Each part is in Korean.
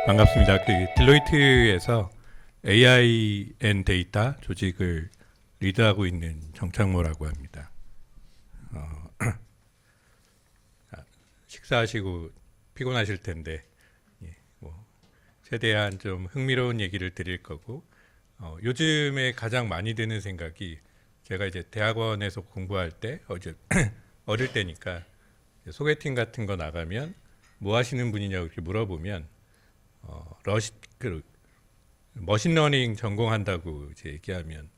반갑습니다. 딜로이트에서 AI 앤 데이터 조직을 리드하고 있는 정창모라고 합니다. 식사하시고 피곤하실 텐데 최대한 좀 흥미로운 얘기를 드릴 거고, 요즘에 가장 많이 드는 생각이, 제가 이제 대학원에서 공부할 때 어릴 때니까 소개팅 같은 거 나가면 뭐 하시는 분이냐고 이렇게 물어보면 머신러닝 전공한다고 이제 얘기하면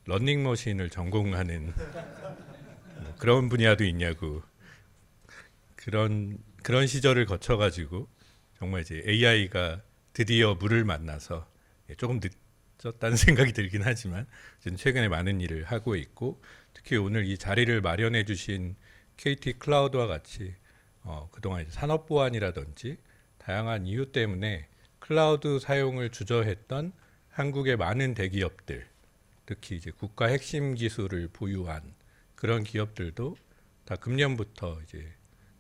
러닝머신을 전공하는 그런 분야도 있냐고, 그런 시절을 거쳐가지고 정말 이제 AI가 드디어 물을 만나서 조금 늦었다는 생각이 들긴 하지만 저는 최근에 많은 일을 하고 있고, 특히 오늘 이 자리를 마련해 주신 KT 클라우드와 같이 그동안 이제 산업 보안이라든지 다양한 이유 때문에 클라우드 사용을 주저했던 한국의 많은 대기업들, 특히 이제 국가 핵심 기술을 보유한 그런 기업들도 다 금년부터 이제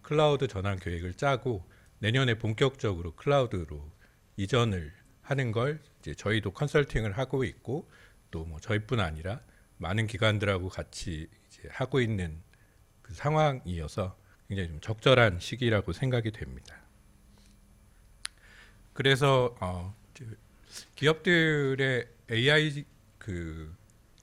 클라우드 전환 계획을 짜고 내년에 본격적으로 클라우드로 이전을 하는 걸 이제 저희도 컨설팅을 하고 있고, 또 뭐 저희뿐 아니라 많은 기관들하고 같이 이제 하고 있는 그 상황이어서 굉장히 좀 적절한 시기라고 생각이 됩니다. 그래서 기업들의 AI 그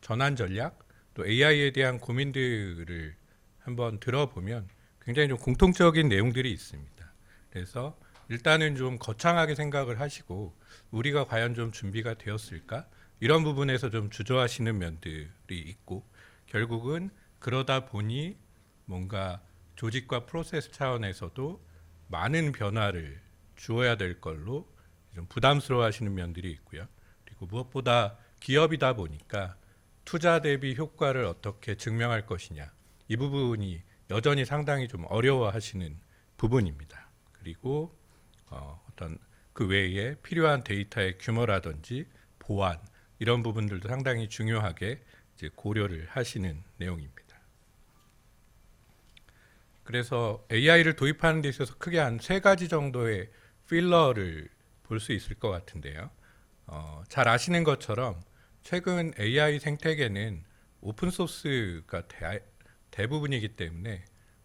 전환 전략, 또 AI에 대한 고민들을 한번 들어보면 굉장히 좀 공통적인 내용들이 있습니다. 그래서 일단은 좀 거창하게 생각을 하시고, 우리가 과연 좀 준비가 되었을까? 이런 부분에서 좀 주저하시는 면들이 있고, 결국은 그러다 보니 뭔가 조직과 프로세스 차원에서도 많은 변화를 주어야 될 걸로 좀 부담스러워 하시는 면들이 있고요. 그리고 무엇보다 기업이다 보니까 투자 대비 효과를 어떻게 증명할 것이냐, 이 부분이 여전히 상당히 좀 어려워 하시는 부분입니다. 그리고 어떤 그 외에 필요한 데이터의 규모라든지 보안, 이런 부분들도 상당히 중요하게 이제 고려를 하시는 내용입니다. 그래서 AI를 도입하는 데 있어서 크게 한 3가지 정도의 필러를 볼 수 있을 것 같은데요. 잘 아시는 것처럼 최근 AI 생태계는 오픈소스가 대부분이기 때문에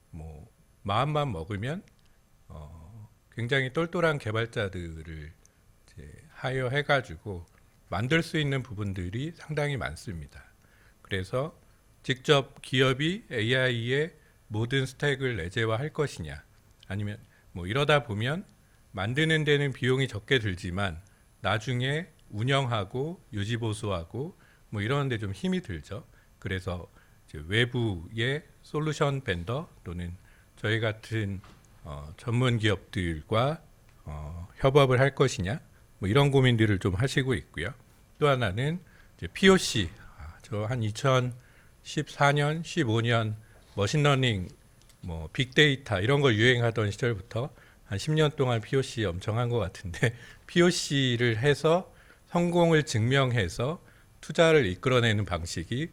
뭐 마음만 먹으면 굉장히 똘똘한 개발자들을 이제 하여해가지고 만들 수 있는 부분들이 상당히 많습니다. 그래서 직접 기업이 AI의 모든 스택을 내재화할 것이냐, 아니면 뭐 이러다 보면 만드는 데는 비용이 적게 들지만 나중에 운영하고 유지 보수하고 뭐 이런 데 좀 힘이 들죠. 그래서 이제 외부의 솔루션 벤더 또는 저희 같은 전문 기업들과 협업을 할 것이냐, 뭐 이런 고민들을 좀 하시고 있고요. 또 하나는 이제 POC, 저 한 2014년, 15년 머신러닝, 뭐 빅데이터 이런 걸 유행하던 시절부터 한 10년 동안 POC 엄청 한 것 같은데, POC를 해서 성공을 증명해서 투자를 이끌어내는 방식이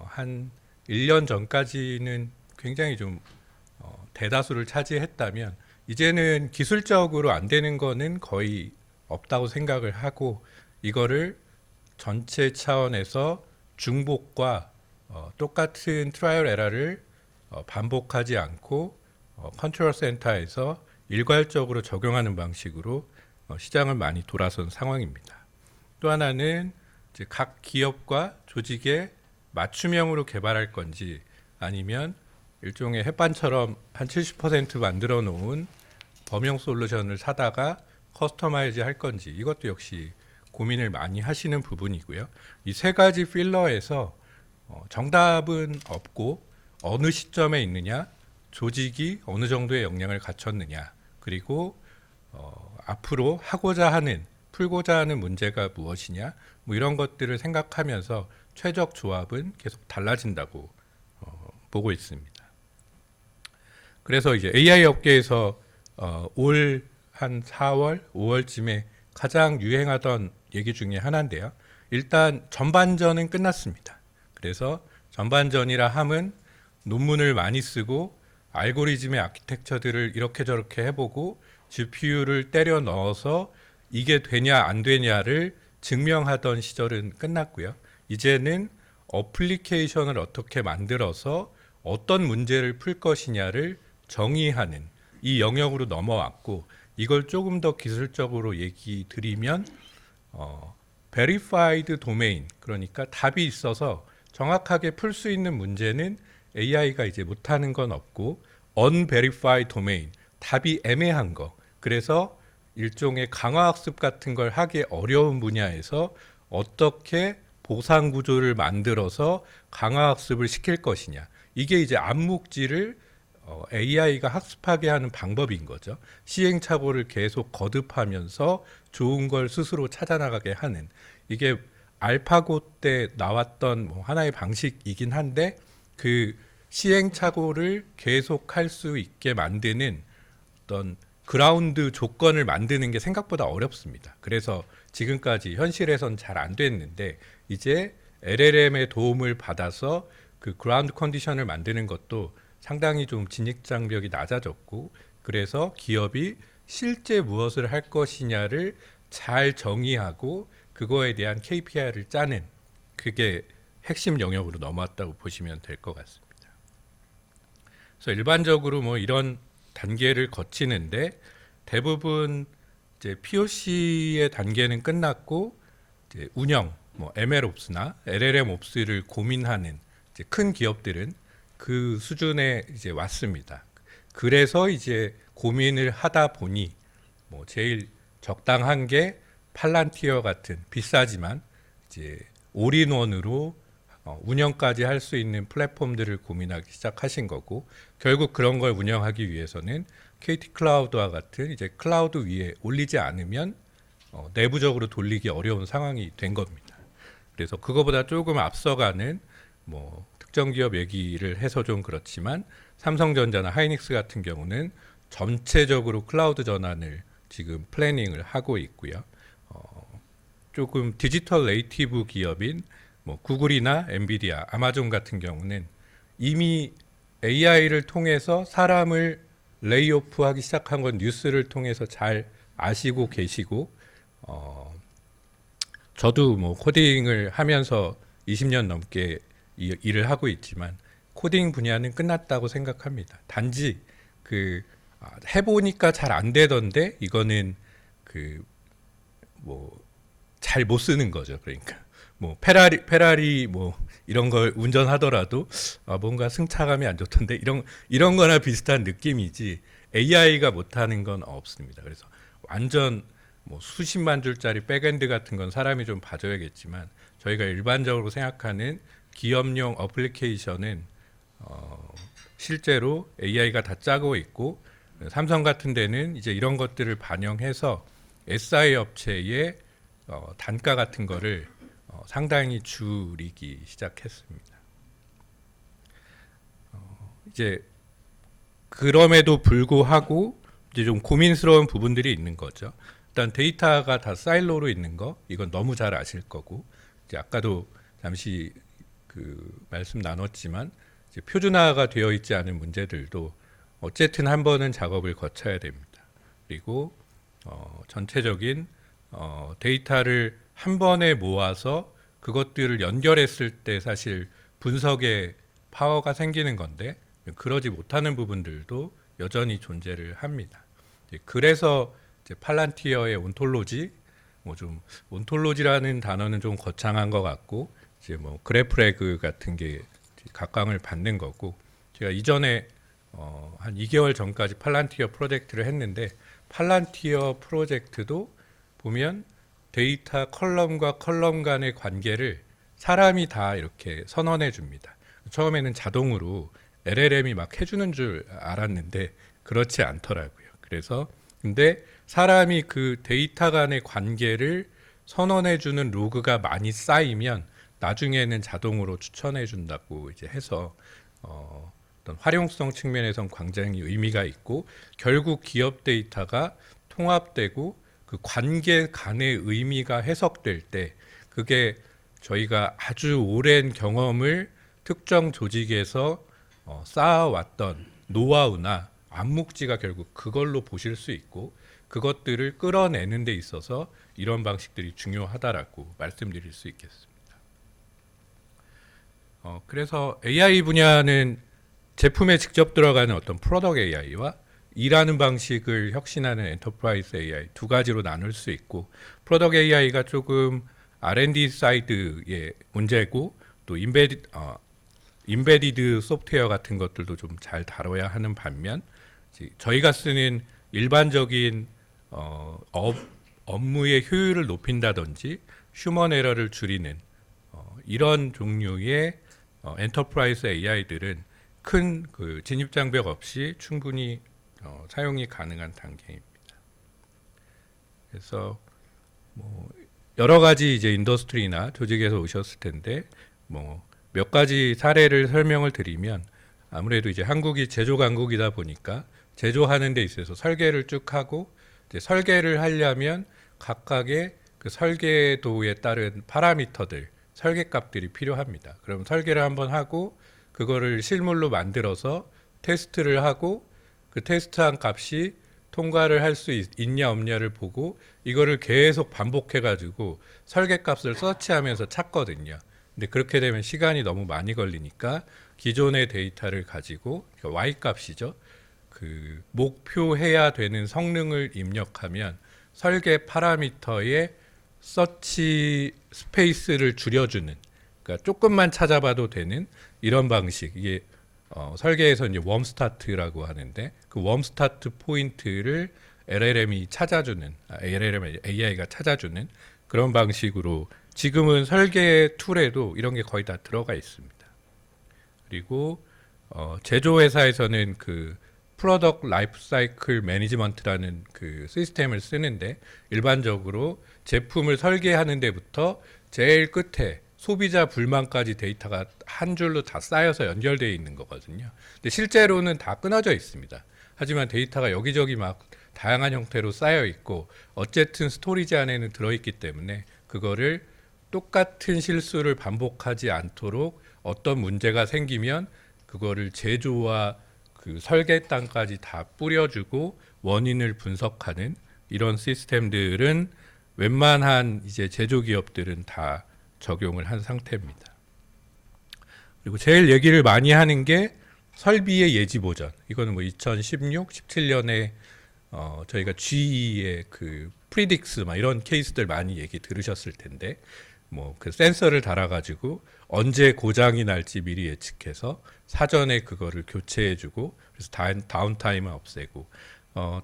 한 1년 전까지는 굉장히 좀 대다수를 차지했다면, 이제는 기술적으로 안 되는 거는 거의 없다고 생각을 하고, 이거를 전체 차원에서 중복과 똑같은 트라이얼 에러를 반복하지 않고 컨트롤 센터에서 일괄적으로 적용하는 방식으로 시장을 많이 돌아선 상황입니다. 또 하나는 이제 각 기업과 조직에 맞춤형으로 개발할 건지, 아니면 일종의 햇반처럼 한 70% 만들어 놓은 범용 솔루션을 사다가 커스터마이즈 할 건지, 이것도 역시 고민을 많이 하시는 부분이고요. 이 3가지 필러에서 정답은 없고, 어느 시점에 있느냐, 조직이 어느 정도의 역량을 갖췄느냐, 그리고 앞으로 하고자 하는, 풀고자 하는 문제가 무엇이냐, 뭐 이런 것들을 생각하면서 최적 조합은 계속 달라진다고 보고 있습니다. 그래서 이제 AI 업계에서 올 한 4월, 5월쯤에 가장 유행하던 얘기 중에 하나인데요. 일단 전반전은 끝났습니다. 그래서 전반전이라 함은 논문을 많이 쓰고 알고리즘의 아키텍처들을 이렇게 저렇게 해보고 GPU를 때려 넣어서 이게 되냐 안 되냐를 증명하던 시절은 끝났고요. 이제는 어플리케이션을 어떻게 만들어서 어떤 문제를 풀 것이냐를 정의하는 이 영역으로 넘어왔고, 이걸 조금 더 기술적으로 얘기 드리면 verified domain, 그러니까 답이 있어서 정확하게 풀 수 있는 문제는 AI가 이제 못하는 건 없고, unverified domain, 답이 애매한 거, 그래서 일종의 강화학습 같은 걸 하기 어려운 분야에서 어떻게 보상 구조를 만들어서 강화학습을 시킬 것이냐, 이게 이제 암묵지를 AI가 학습하게 하는 방법인 거죠. 시행착오를 계속 거듭하면서 좋은 걸 스스로 찾아나가게 하는, 이게 알파고 때 나왔던 뭐 하나의 방식이긴 한데, 그 시행착오를 계속 할 수 있게 만드는 어떤 그라운드 조건을 만드는 게 생각보다 어렵습니다. 그래서 지금까지 현실에선 잘 안 됐는데, 이제 LLM의 도움을 받아서 그 그라운드 컨디션을 만드는 것도 상당히 좀 진입 장벽이 낮아졌고, 그래서 기업이 실제 무엇을 할 것이냐를 잘 정의하고 그거에 대한 KPI를 짜는, 그게 핵심 영역으로 넘어왔다고 보시면 될 것 같습니다. 그래서 일반적으로 뭐 이런 단계를 거치는데, 대부분 이제 POC의 단계는 끝났고, 이제 운영, 뭐 MLOps나 LLMOps를 고민하는 이제 큰 기업들은 그 수준에 이제 왔습니다. 그래서 이제 고민을 하다 보니 뭐 제일 적당한 게 팔란티어 같은 비싸지만 이제 올인원으로 운영까지 할 수 있는 플랫폼들을 고민하기 시작하신 거고, 결국 그런 걸 운영하기 위해서는 KT 클라우드와 같은 이제 클라우드 위에 올리지 않으면 내부적으로 돌리기 어려운 상황이 된 겁니다. 그래서 그거보다 조금 앞서가는 뭐 특정 기업 얘기를 해서 좀 그렇지만, 삼성전자나 하이닉스 같은 경우는 전체적으로 클라우드 전환을 지금 플래닝을 하고 있고요. 조금 디지털 네이티브 기업인 뭐 구글이나 엔비디아, 아마존 같은 경우는 이미 AI를 통해서 사람을 레이오프하기 시작한 건 뉴스를 통해서 잘 아시고 계시고, 저도 뭐 코딩을 하면서 20년 넘게 일을 하고 있지만 코딩 분야는 끝났다고 생각합니다. 단지 그 해보니까 잘 안 되던데, 이거는 그 뭐 잘 못 쓰는 거죠. 그러니까 뭐 페라리 뭐 이런 걸 운전하더라도 뭔가 승차감이 안 좋던데, 이런 거나 비슷한 느낌이지 AI가 못하는 건 없습니다. 그래서 완전 뭐 수십만 줄짜리 백엔드 같은 건 사람이 좀 봐줘야겠지만, 저희가 일반적으로 생각하는 기업용 어플리케이션은 실제로 AI가 다 짜고 있고, 삼성 같은 데는 이제 이런 것들을 반영해서 SI 업체의 단가 같은 거를 상당히 줄이기 시작했습니다. 이제 그럼에도 불구하고 이제 좀 고민스러운 부분들이 있는 거죠. 일단 데이터가 다 사일로로 있는 거, 이건 너무 잘 아실 거고, 이제 아까도 잠시 그 말씀 나눴지만, 이제 표준화가 되어 있지 않은 문제들도 어쨌든 한 번은 작업을 거쳐야 됩니다. 그리고 전체적인 데이터를 한 번에 모아서 그것들을 연결했을 때 사실 분석에 파워가 생기는 건데, 그러지 못하는 부분들도 여전히 존재를 합니다. 그래서 이제 팔란티어의 온톨로지, 뭐 좀 온톨로지라는 단어는 좀 거창한 것 같고, 이제 뭐 그래프레그 같은 게 각광을 받는 거고, 제가 이전에 한 2개월 전까지 팔란티어 프로젝트를 했는데, 팔란티어 프로젝트도 보면 데이터 컬럼과 컬럼 간의 관계를 사람이 다 이렇게 선언해 줍니다. 처음에는 자동으로 LLM이 막 해주는 줄 알았는데 그렇지 않더라고요. 그래서 근데 사람이 그 데이터 간의 관계를 선언해 주는 로그가 많이 쌓이면 나중에는 자동으로 추천해 준다고 이제 해서 어떤 활용성 측면에선 굉장히 의미가 있고, 결국 기업 데이터가 통합되고 그 관계 간의 의미가 해석될 때, 그게 저희가 아주 오랜 경험을 특정 조직에서 쌓아왔던 노하우나 암묵지가 결국 그걸로 보실 수 있고 그것들을 끌어내는 데 있어서 이런 방식들이 중요하다라고 말씀드릴 수 있겠습니다. 그래서 AI 분야는 제품에 직접 들어가는 어떤 프로덕트 AI와 일하는 방식을 혁신하는 엔터프라이즈 AI 두 가지로 나눌 수 있고, 프로덕트 AI가 조금 R&D 사이드의 문제고 또 인베디드 소프트웨어 같은 것들도 좀 잘 다뤄야 하는 반면, 저희가 쓰는 일반적인 업무의 효율을 높인다든지 휴먼 에러를 줄이는 이런 종류의 엔터프라이즈 AI들은 큰 그 진입 장벽 없이 충분히 사용이 가능한 단계입니다. 그래서 뭐 여러 가지 이제 인더스트리나 조직에서 오셨을 텐데 뭐 몇 가지 사례를 설명을 드리면, 아무래도 이제 한국이 제조 강국이다 보니까 제조하는 데 있어서 설계를 쭉 하고, 이제 설계를 하려면 각각의 그 설계도에 따른 파라미터들, 설계값들이 필요합니다. 그럼 설계를 한번 하고 그거를 실물로 만들어서 테스트를 하고 그 테스트한 값이 통과를 할 수 있냐 없냐를 보고 이거를 계속 반복해 가지고 설계값을 서치하면서 찾거든요. 근데 그렇게 되면 시간이 너무 많이 걸리니까 기존의 데이터를 가지고, 그러니까 Y 값이죠. 그 목표해야 되는 성능을 입력하면 설계 파라미터의 서치 스페이스를 줄여주는, 그러니까 조금만 찾아봐도 되는 이런 방식. 이게 설계에서 이제 웜 스타트라고 하는데, 그 웜 스타트 포인트를 LLM이 찾아주는, LLM AI가 찾아주는 그런 방식으로 지금은 설계 툴에도 이런 게 거의 다 들어가 있습니다. 그리고 제조 회사에서는 그 프로덕트 라이프 사이클 매니지먼트라는 그 시스템을 쓰는데, 일반적으로 제품을 설계하는 데부터 제일 끝에 소비자 불만까지 데이터가 한 줄로 다 쌓여서 연결되어 있는 거거든요. 근데 실제로는 다 끊어져 있습니다. 하지만 데이터가 여기저기 막 다양한 형태로 쌓여 있고 어쨌든 스토리지 안에는 들어있기 때문에 그거를 똑같은 실수를 반복하지 않도록 어떤 문제가 생기면 그거를 제조와 그 설계단까지 다 뿌려주고 원인을 분석하는 이런 시스템들은 웬만한 이제 제조 기업들은 다 적용을 한 상태입니다. 그리고 제일 얘기를 많이 하는 게 설비의 예지 보전. 이거는 뭐 2016, 17년에 저희가 GE의 그 프리딕스 막 이런 케이스들 많이 얘기 들으셨을 텐데, 뭐 그 센서를 달아가지고 언제 고장이 날지 미리 예측해서 사전에 그거를 교체해주고, 그래서 다운타임을 없애고,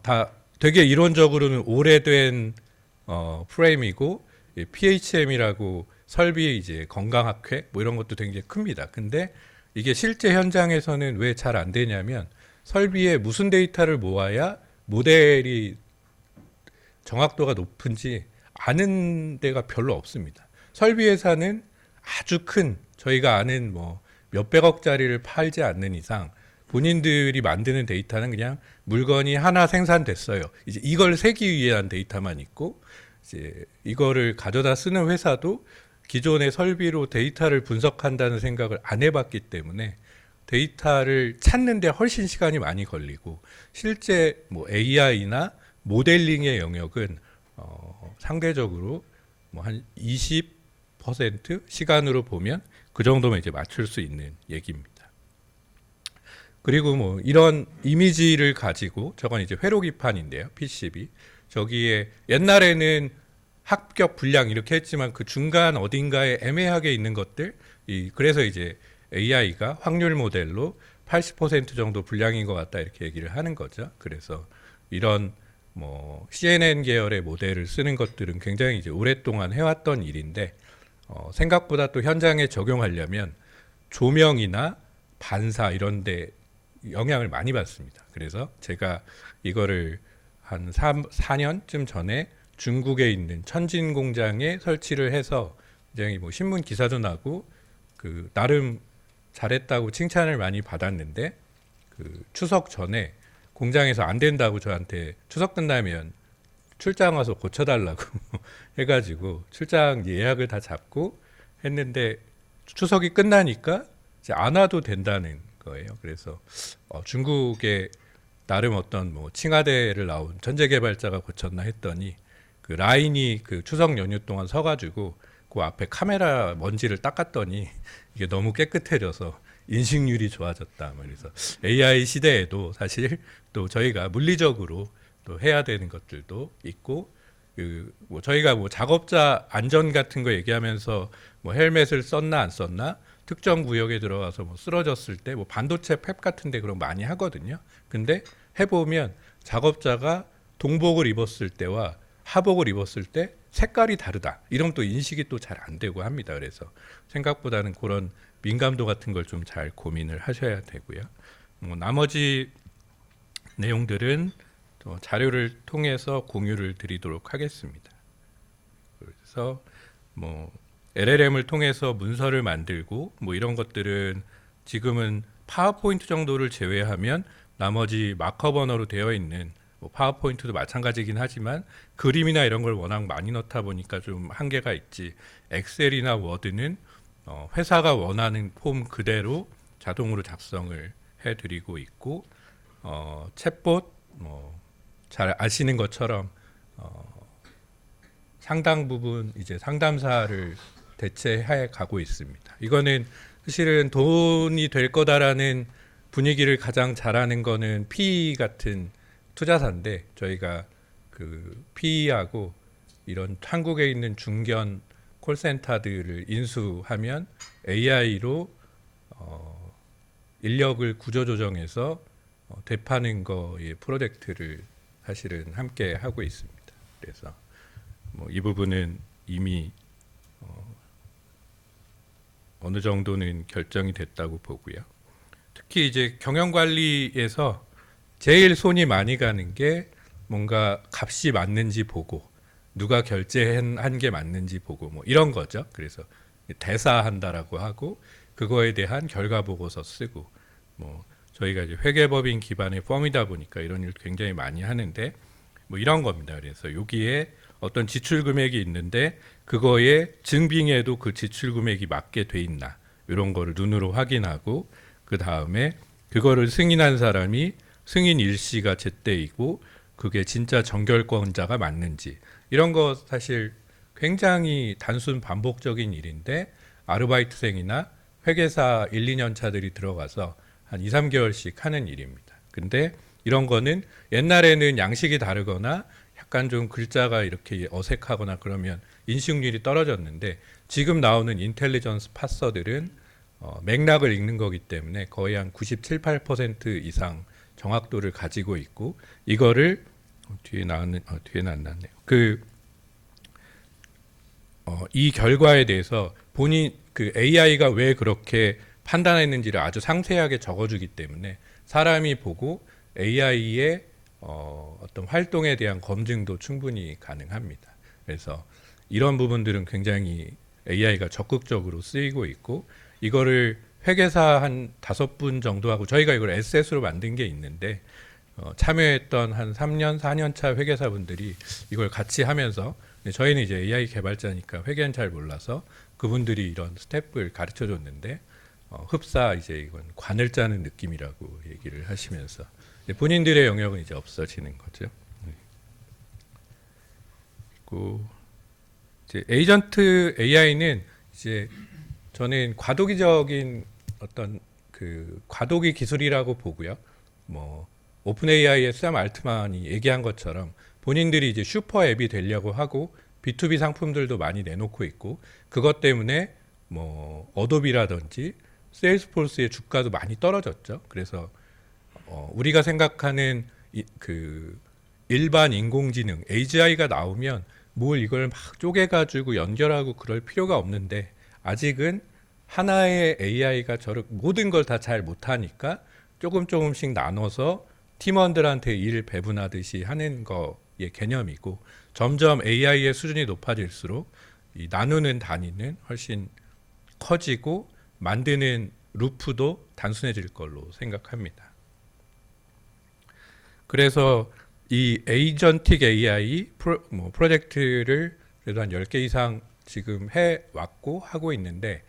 다 되게 이론적으로는 오래된 프레임이고, PHM이라고 설비의 이제 건강학회 뭐 이런 것도 굉장히 큽니다. 근데 이게 실제 현장에서는 왜 잘 안 되냐면, 설비에 무슨 데이터를 모아야 모델이 정확도가 높은지 아는 데가 별로 없습니다. 설비 회사는 아주 큰, 저희가 아는 뭐 몇백억짜리를 팔지 않는 이상 본인들이 만드는 데이터는 그냥 물건이 하나 생산됐어요. 이제 이걸 세기 위한 데이터만 있고, 이제 이거를 가져다 쓰는 회사도 기존의 설비로 데이터를 분석한다는 생각을 안 해봤기 때문에 데이터를 찾는데 훨씬 시간이 많이 걸리고, 실제 뭐 AI나 모델링의 영역은 상대적으로 뭐 한 20% 시간으로 보면 그 정도면 이제 맞출 수 있는 얘기입니다. 그리고 뭐 이런 이미지를 가지고, 저건 이제 회로기판인데요, PCB. 저기에 옛날에는 합격 불량 이렇게 했지만 그 중간 어딘가에 애매하게 있는 것들, 그래서 이제 AI가 확률 모델로 80% 정도 불량인 것 같다 이렇게 얘기를 하는 거죠. 그래서 이런 뭐 CNN 계열의 모델을 쓰는 것들은 굉장히 이제 오랫동안 해왔던 일인데, 생각보다 또 현장에 적용하려면 조명이나 반사 이런데 영향을 많이 받습니다. 그래서 제가 이거를 한 4년쯤 전에 중국에 있는 천진 공장에 설치를 해서 굉장히 뭐 신문 기사도 나고 그 나름 잘했다고 칭찬을 많이 받았는데, 그 추석 전에 공장에서 안 된다고 저한테 추석 끝나면 출장 와서 고쳐달라고 해가지고 출장 예약을 다 잡고 했는데, 추석이 끝나니까 이제 안 와도 된다는 거예요. 그래서 중국의 나름 어떤 뭐 칭화대를 나온 전제 개발자가 고쳤나 했더니 그 라인이 그 추석 연휴 동안 서가지고 그 앞에 카메라 먼지를 닦았더니 이게 너무 깨끗해져서 인식률이 좋아졌다. 그래서 AI 시대에도 사실 또 저희가 물리적으로 또 해야 되는 것들도 있고 그 뭐 저희가 뭐 작업자 안전 같은 거 얘기하면서 뭐 헬멧을 썼나 안 썼나 특정 구역에 들어가서 뭐 쓰러졌을 때 뭐 반도체 팹 같은데 그런 거 많이 하거든요. 근데 해보면 작업자가 동복을 입었을 때와 하복을 입었을 때 색깔이 다르다. 이러면 또 인식이 또 잘 안 되고 합니다. 그래서 생각보다는 그런 민감도 같은 걸 좀 잘 고민을 하셔야 되고요. 뭐 나머지 내용들은 또 자료를 통해서 공유를 드리도록 하겠습니다. 그래서 뭐 LLM을 통해서 문서를 만들고 뭐 이런 것들은 지금은 파워포인트 정도를 제외하면 나머지 마커 언어로 되어 있는 뭐 파워포인트도 마찬가지긴 하지만 그림이나 이런 걸 워낙 많이 넣다 보니까 좀 한계가 있지. 엑셀이나 워드는 회사가 원하는 폼 그대로 자동으로 작성을 해드리고 있고 챗봇 잘 아시는 것처럼 상당 부분 이제 상담사를 대체해 가고 있습니다. 이거는 사실은 돈이 될 거다라는 분위기를 가장 잘하는 거는 PE 같은 투자사인데 저희가 그 PE하고 이런 한국에 있는 중견 콜센터들을 인수하면 AI로 인력을 구조조정해서 되파는 거의 프로젝트를 사실은 함께 하고 있습니다. 그래서 뭐 이 부분은 이미 어느 정도는 결정이 됐다고 보고요. 특히 이제 경영 관리에서 제일 손이 많이 가는 게 뭔가 값이 맞는지 보고 누가 결제한 게 맞는지 보고 뭐 이런 거죠. 그래서 대사한다라고 하고 그거에 대한 결과 보고서 쓰고 뭐 저희가 이제 회계법인 기반의 펌이다 보니까 이런 일 굉장히 많이 하는데 뭐 이런 겁니다. 그래서 여기에 어떤 지출 금액이 있는데 그거에 증빙에도 그 지출 금액이 맞게 돼 있나 이런 거를 눈으로 확인하고 그 다음에 그거를 승인한 사람이 승인 일시가 제때이고 그게 진짜 정결권자가 맞는지 이런 거 사실 굉장히 단순 반복적인 일인데 아르바이트생이나 회계사 1, 2년 차들이 들어가서 한 2, 3개월씩 하는 일입니다. 근데 이런 거는 옛날에는 양식이 다르거나 약간 좀 글자가 이렇게 어색하거나 그러면 인식률이 떨어졌는데 지금 나오는 인텔리전스 파서들은 맥락을 읽는 거기 때문에 거의 한 97, 8% 이상 정확도를 가지고 있고 이거를 뒤에는 안 나왔네요. 이 결과에 대해서 본인 그 AI가 왜 그렇게 판단했는지를 아주 상세하게 적어주기 때문에 사람이 보고 AI의 어떤 활동에 대한 검증도 충분히 가능합니다. 그래서 이런 부분들은 굉장히 AI가 적극적으로 쓰이고 있고 이거를 회계사 한 5분 정도 하고 저희가 이걸 SS로 만든 게 있는데 참여했던 한 3년, 4년 차 회계사분들이 이걸 같이 하면서 저희는 이제 AI 개발자니까 회계는 잘 몰라서 그분들이 이런 스텝을 가르쳐 줬는데 흡사 이제 이건 관을 짜는 느낌이라고 얘기를 하시면서 본인들의 영역은 이제 없어지는 거죠. 그리고 이제 에이전트 AI는 이제 저는 과도기적인 어떤 그 과도기 기술이라고 보고요. 뭐 오픈 AI의 샘 알트만이 얘기한 것처럼 본인들이 이제 슈퍼 앱이 되려고 하고 B2B 상품들도 많이 내놓고 있고 그것 때문에 뭐 어도비라든지 세일스포스의 주가도 많이 떨어졌죠. 그래서 우리가 생각하는 그 일반 인공지능 AGI가 나오면 뭘 이걸 막 쪼개가지고 연결하고 그럴 필요가 없는데 아직은 하나의 AI가 모든 걸 다 잘 못하니까 조금씩 나눠서 팀원들한테 일 배분하듯이 하는 거의 개념이고 점점 AI의 수준이 높아질수록 이 나누는 단위는 훨씬 커지고 만드는 루프도 단순해질 걸로 생각합니다. 그래서 이 에이전틱 AI 프로젝트를 그래도 한 10개 이상 지금 해왔고 하고 있는데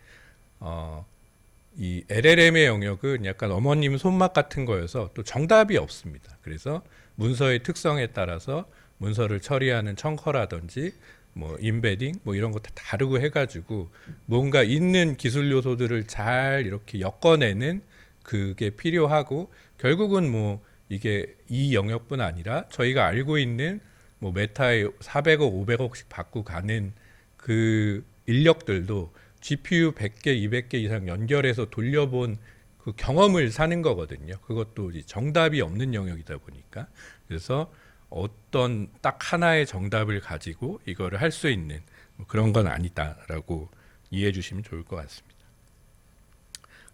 이 LLM의 영역은 약간 어머님 손맛 같은 거여서 또 정답이 없습니다. 그래서 문서의 특성에 따라서 문서를 처리하는 청커라든지 뭐 인베딩 뭐 이런 거 다 다르고 해가지고 뭔가 있는 기술 요소들을 잘 이렇게 엮어내는 그게 필요하고 결국은 뭐 이게 이 영역뿐 아니라 저희가 알고 있는 뭐 메타의 400억, 500억씩 받고 가는 그 인력들도 GPU 100개, 200개 이상 연결해서 돌려본 그 경험을 사는 거거든요. 그것도 정답이 없는 영역이다 보니까. 그래서 어떤 딱 하나의 정답을 가지고 이거를 할 수 있는 뭐 그런 건 아니다라고 이해해 주시면 좋을 것 같습니다.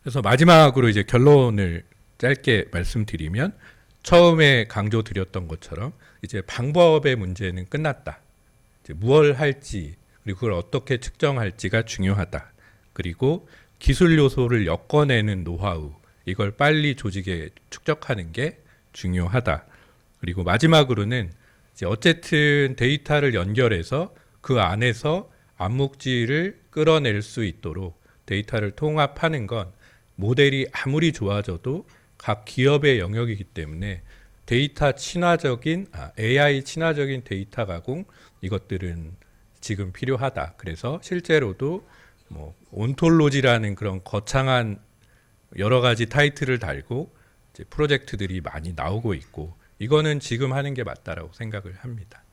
그래서 마지막으로 이제 결론을 짧게 말씀드리면 처음에 강조드렸던 것처럼 이제 방법의 문제는 끝났다. 이제 무엇을 할지 그리고 그걸 어떻게 측정할지가 중요하다. 그리고 기술 요소를 엮어내는 노하우 이걸 빨리 조직에 축적하는 게 중요하다. 그리고 마지막으로는 이제 어쨌든 데이터를 연결해서 그 안에서 암묵지를 끌어낼 수 있도록 데이터를 통합하는 건 모델이 아무리 좋아져도 각 기업의 영역이기 때문에 데이터 친화적인 AI 친화적인 데이터 가공 이것들은 지금 필요하다. 그래서 실제로도 뭐 온톨로지라는 그런 거창한 여러 가지 타이틀을 달고 이제 프로젝트들이 많이 나오고 있고 이거는 지금 하는 게 맞다라고 생각을 합니다.